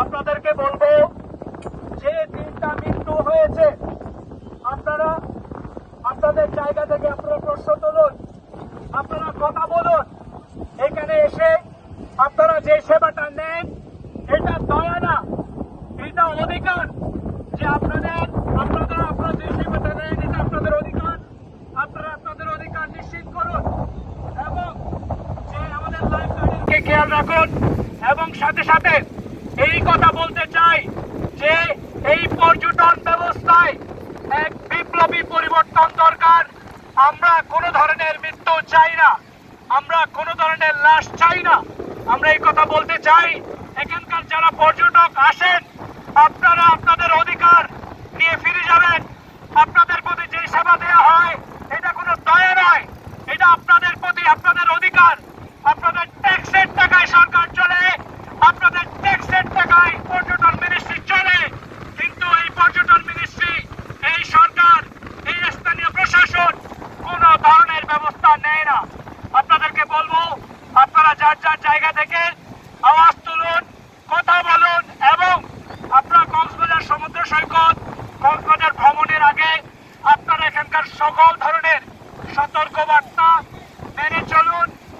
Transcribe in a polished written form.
আপনাদেরকে বলবো যে 3টা মৃত্যু হয়েছে, আপনারা আপনাদের জায়গা থেকে আপনারা প্রশ্ন তুলুন, আপনারা কথা বলুন। এখানে এসে আপনারা যে সেবাটা নেন এটা দয়া না, এটা অধিকার। যে আপনারা যে সেবাটা নেন এটা আপনাদের অধিকার। আপনারা আপনাদের অধিকার নিশ্চিত করুন এবং যে আমাদের লাইফ গার্ডেনকে খেয়াল রাখুন। এবং সাথে সাথে এই কথা বলতে চাই যে এই পর্যটন ব্যবস্থায় এক বিপ্লবী পরিবর্তন দরকার। আমরা কোনো ধরনের মৃত্যু চাই না, আমরা কোনো ধরনের লাশ চাই না। আমরা এই কথা বলতে চাই, এখানকার যারা পর্যটক আসেন আপনারা আপনাদের অধিকার নিয়ে ফিরে যাবেন। আপনাদের প্রতি যে সেবা দেওয়া হয় এটা কোনো দয়া নয়, এটা আপনাদের প্রতি আপনাদের অধিকার। আপনাদের ট্যাক্সের টাকায় সরকার চলে, আপনাদের ট্যাক্সের টাকায় পর্যটন মিনিস্ট্রি চলে, কিন্তু এই পর্যটন মিনিস্ট্রি, এই সরকার, এই স্থানীয় প্রশাসন কোন ধরনের ব্যবস্থা নেয় না। আপনাদেরকে বলবো আপনারা যার যার জায়গা থেকে আওয়াজ তুলুন, কথা বলুন এবং আপনারা কক্সবাজার সমুদ্র সৈকত, কক্সবাজার ভ্রমণের আগে আপনারা এখানকার সকল ধরনের সতর্কবার্তা